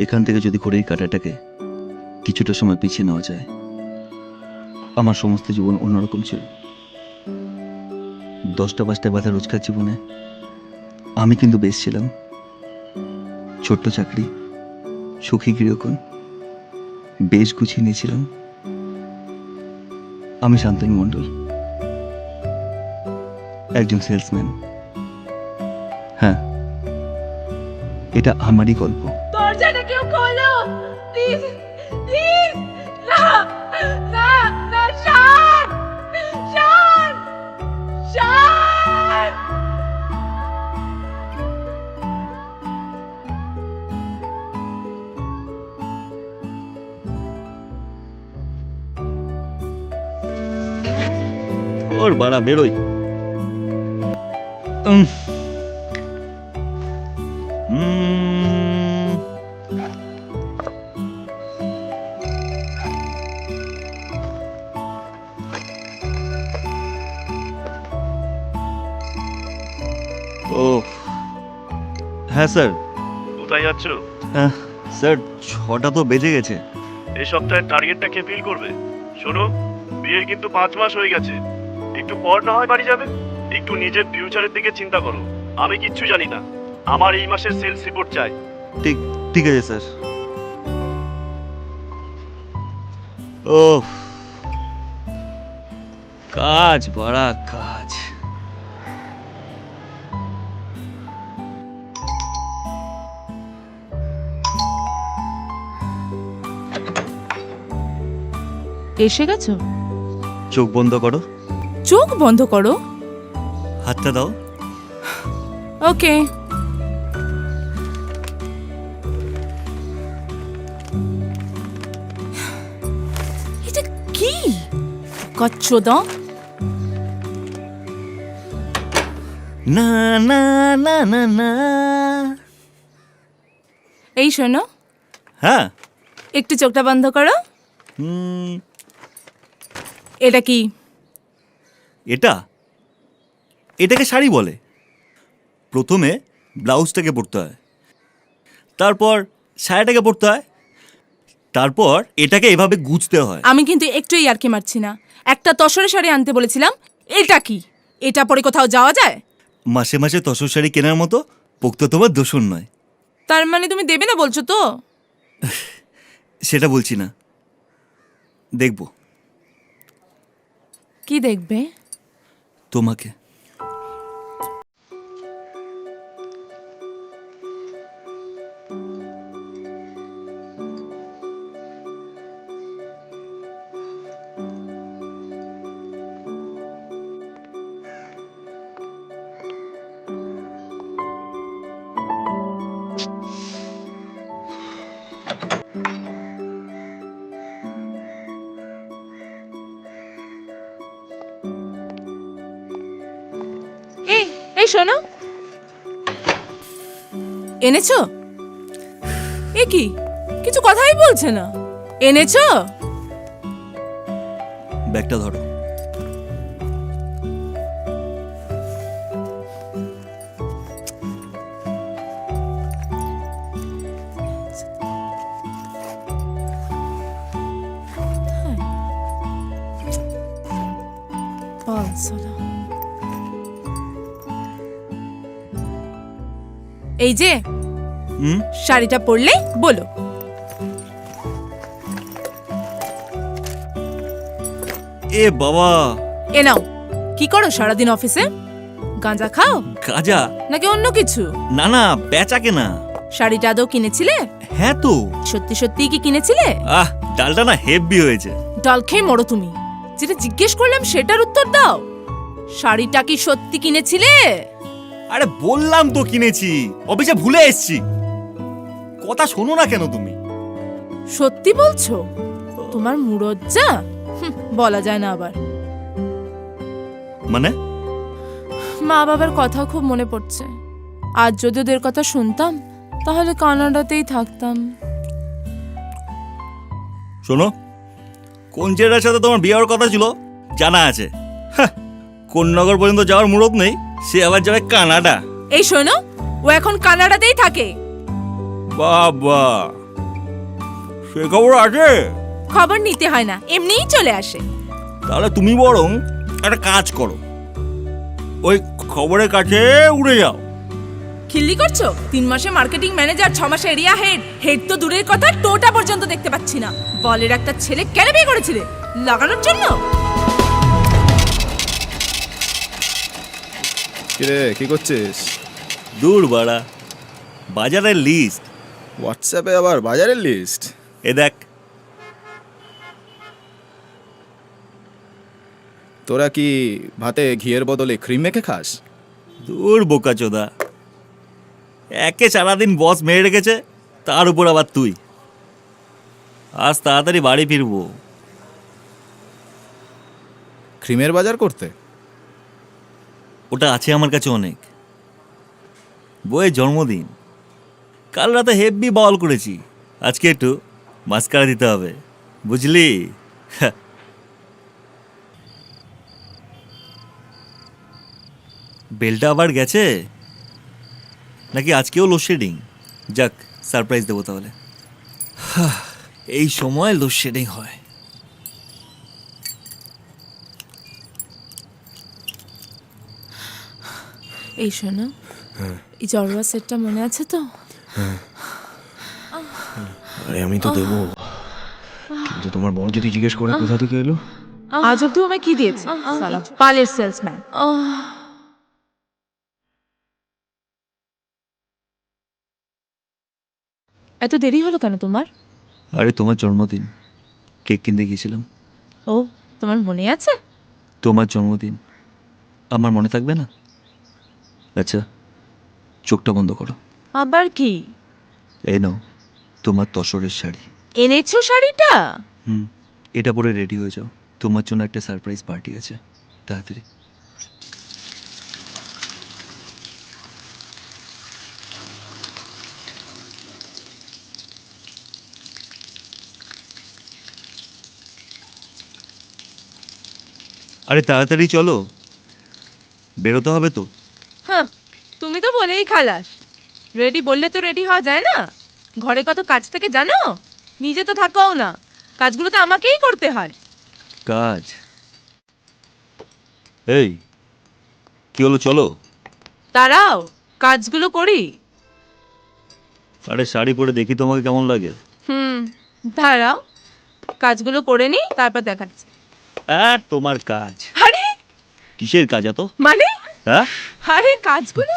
এখান থেকে যদি ঘড়ির কাঁটাটাকে কিছুটা সময় পিছিয়ে নেওয়া যায়, আমার সমস্ত জীবন অন্যরকম ছিল। 10টা-5টায় বাঁধা রোজকার জীবনে আমি কিন্তু বেশ ছিলাম। ছোট্ট চাকরি, সুখী গৃহকোণ, বেশ গুছিয়ে নিয়েছিলাম। আমি শান্তনু মণ্ডল, একজন সেলসম্যান। হ্যাঁ, এটা আমারই গল্প। দরজাটা কেউ খোলো প্লিজ, প্লিজ। না না না, শান, শান, শান। ওর বাড়া বেরোই। ও হ্যাঁ স্যার। কোথায় যাচ্ছ? স্যার 6টা তো বেজে গেছে। এই সপ্তাহের টার্গেটটা কে ফিল করবে? শোনো, বিয়ের কিন্তু 5 মাস হয়ে গেছে। একটু পর না হয় বাড়ি যাবে। একটু নিজের ফিউচারের দিকে চিন্তা করো। আমি কিচ্ছু জানি না, আমার এই মাসের সেলস রিপোর্ট চাই। ঠিক ঠিক আছে স্যার। ও কাজ, বড়া কাজ। এসে গেছো? চোখ বন্ধ করো। চোখ বন্ধ করো? হাতটা দাও। ওকে। এটা কি কচ্চোদা? না না না না না। এই শোনো, হ্যাঁ। একটু চোখটা বন্ধ করো। এটা কি? এটাকে শাড়ি বলে। প্রথমে ব্লাউজটাকে পরতে হয়, তারপর শাড়িটাকে পরতে হয়, তারপর এটাকে এভাবে গুছতে হয়। আমি কিন্তু একটু ইয়ার্কি মারছি না। একটা তসরে শাড়ি আনতে বলেছিলাম। এটা কি? এটা পরে কোথাও যাওয়া যায়? মাসে মাসে তসর শাড়ি কেনার মতো পোক্ত তোমার দোষণ নয়। তার মানে তুমি দেবে না বলছো তো? সেটা বলছি না, দেখবো। কি দেখবে? তোমাকে। এই শোনো, এনেছো? এ কি, কিছু কথাই বলছে না। এনেছো? ব্যাগটা ধরো। এই যে শাড়িটা পরলে বলো। এ বাবা। এ নাও। কি করো সারাদিন অফিসে? গাঁজা খাও গাঁজা নাকি অন্য কিছু? না না, বেচা কেনা। শাড়িটা আদৌ কিনেছিলে? হ্যাঁ তো। সত্যি সত্যি কি কিনেছিলে? ডালটা না হেভি হয়েছে। ডাল খেয়ে মরো তুমি। যেটা জিজ্ঞেস করলাম সেটার উত্তর দাও। শাড়িটা কি সত্যি কিনেছিলে? আরে বললাম তো কিনেছি, অফিসে ভুলে এসেছি। কথা শোনো না কেন তুমি? সত্যি বলছো? তোমার মুরজ্জা বলা যায় না আবার। মানে? মা বাবার কথা খুব মনে পড়ছে। আজ যদি ওদের কথা শুনতাম তাহলে কানাডাতেই থাকতাম। শোনো, কোন ছেলেটার সাথে তোমার বিয়ে হওয়ার কথা ছিল জানা আছে। কোন নগর পর্যন্ত যাওয়ার মুরত নেই, সে আবার যাবে কানাডা। এই শোনো, ও এখন কানাডাতেই থাকে। বাবা, সে খবর আছে? খবর নিতে হয় না, এমনিই চলে আসে। তাহলে তুমি বরং একটা কাজ করো, ওই খবরের কাছে উড়ে যাও। খিল্লি করছো? 3 মাসে মার্কেটিং ম্যানেজার, 6 মাসে এরিয়া হেড তো দূরের কথা, টোটা পর্যন্ত দেখতে পাচ্ছি না। বলের একটা ছেলে কেন বিয়ে করেছিলে? লাগানোর জন্য? কিরে, কি করছিস? দূর বাড়া, বাজারের লিস্ট। হোয়াটসঅ্যাপে আবার বাজারের লিস্ট? এ দেখ। তোরা কি ভাতে ঘিয়ের বদলে ক্রিম মেখে খাস? দূর বোকাচোদা, একে সারাদিন বস মেরে রেখেছে, তার উপর আবার তুই। আজ তাড়াতাড়ি বাড়ি ফিরবো। ক্রিমের বাজার করতে? ওটা আছে আমার কাছে অনেক। বইয়ের জন্মদিন, কাল রাতে হেভি বল করেছি, আজকে একটু মাস্কারা দিতে হবে, বুঝলি? বেলটা আবার গেছে নাকি আজকেও লোডশেডিং? যাক, সারপ্রাইজ দেবো তাহলে। এই সময় লোডশেডিং হয়। এই শোনো, এই জড়োয়া সেটটা মনে আছে তো? আরে আমি তো দেবো, কিন্তু তোমার বোন যদি জিজ্ঞেস করে কোথা থেকে এলো। আজ অব্দি আমায় কি দিয়েছে সালা বালের সেলসম্যান। এত দেরি হলো কেন তোমার? আরে তোমার জন্মদিন, কেক কিনতে গিয়েছিলাম। ও, তোমার মনে আছে? তোমার জন্মদিন আমার মনে থাকবে না? আচ্ছা, চোখটা বন্ধ করো। আবার কি? এই নাও তোমার তসরের শাড়ি। এনেছো শাড়িটা? এটা পরে রেডি হয়ে যাও, তোমার জন্য একটা সারপ্রাইজ পার্টি আছে, তাড়াতাড়ি। আরে তাড়াতাড়ি চলো, বেরোতে হবে তো। হ্যাঁ, তুমি তো বলেই খালাস। রেডি বললে তো রেডি হওয়া যায় না। ঘরে কত কাজ থাকে জানো? নিজে তো থাকোও না, কাজগুলো তো আমাকেই করতে হয়। কাজ? এই কি হলো, চলো। দাঁড়াও, কাজগুলো করি। আরে শাড়ি পরে দেখি তোমাকে কেমন লাগে। দাঁড়াও, কাজগুলো করে নি, তারপর দেখাচ্ছি। আর তোমার কাজ? আরে কিসের কাজ এত? মানে? হ্যাঁ, আরে কাজগুলো।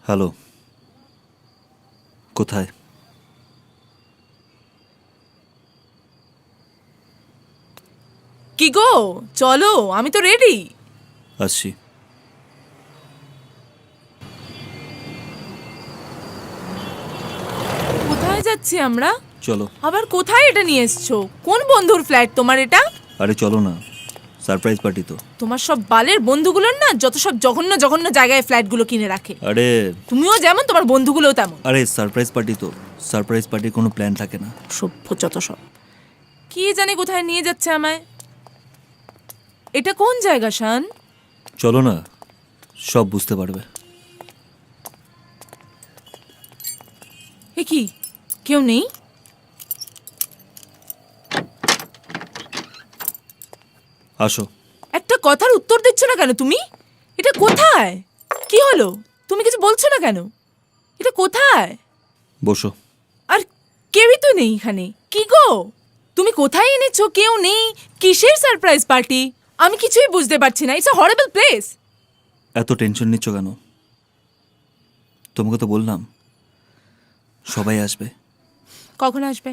হ্যালো, কোথায়? কি গো, চলো, আমি তো রেডি। আসছি। কোথায় যাচ্ছি আমরা? চলো। আবার কোথায় এটা নিয়ে এসছো? কোন বন্ধুর ফ্ল্যাট তোমার এটা? আরে চলো না, সারপ্রাইজ পার্টি তো। তোমার সব বালের বন্ধুগুলোর না যত সব জঘন্য জঘন্য জায়গায় ফ্ল্যাটগুলো কিনে রাখে। আরে তুমিও যেমন, তোমার বন্ধুগুলোও তেমন। আরে সারপ্রাইজ পার্টি তো, সারপ্রাইজ পার্টির কোনো প্ল্যান থাকে না। সভ্য যত সব। কি জানি কোথায় নিয়ে যাচ্ছে আমায়। এটা কোন জায়গা শান? চলো না, সব বুঝতে পারবে। এ কি, কেউ নেই? আসো। একটা কথার উত্তর দিচ্ছ না কেন তুমি? এটা কোথায়? কি হলো, তুমি কিছু বলছো না কেন? এটা কোথায়? বসো। আর কেউই তো নেই এখানে। কি গো, তুমি কোথায় এনেছো? কেউ নেই, কিসের সারপ্রাইজ পার্টি? আমি কিছুই বুঝতে পারছি না। It's a horrible place. এত টেনশন নিচ্ছ কেন? তোমাকে তো বললাম সবাই আসবে। কখন আসবে?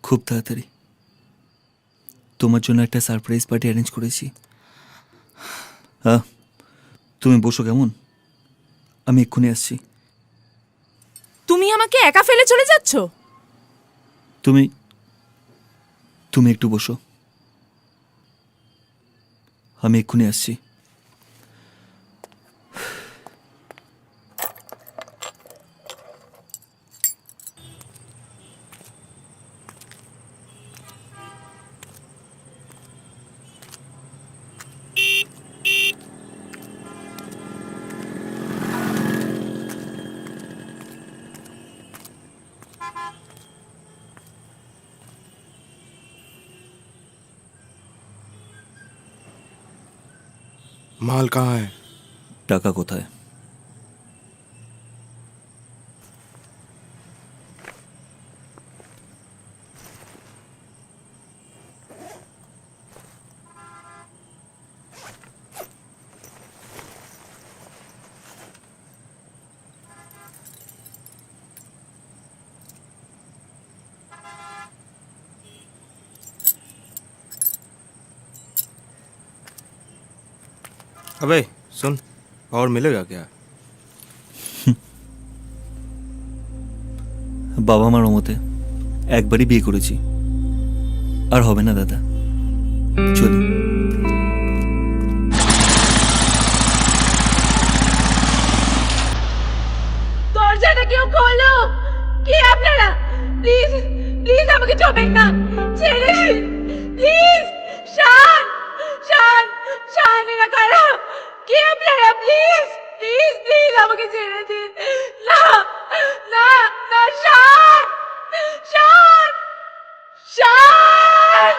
খুব তাড়াতাড়ি। তোমার জন্য একটা সারপ্রাইজ পার্টি অ্যারেঞ্জ করেছি। হ্যাঁ, তুমি বসো কেমন, আমি এক্ষুনি আসছি। তুমি আমাকে একা ফেলে চলে যাচ্ছ? তুমি তুমি একটু বসো, আমি এক্ষুনি আসছি। माल कहाँ है? টাকা কোথায়? अबे सुन, और मिलेगा क्या? বাবা মার মতে একবারই বিয়ে করেছি, আর হবে না দাদা, চলি। দরজাটা কেউ খোলো! কি আপনারা? প্লিজ প্লিজ আমাকে ছোবেন না, ছেড়ে দিন প্লিজ। শান, শান, শান, এরা কারা? কি আপনারা? প্লিজ প্লিজ প্লিজ আমাকে ছেড়ে দিন। না না না, শান, শান, শান!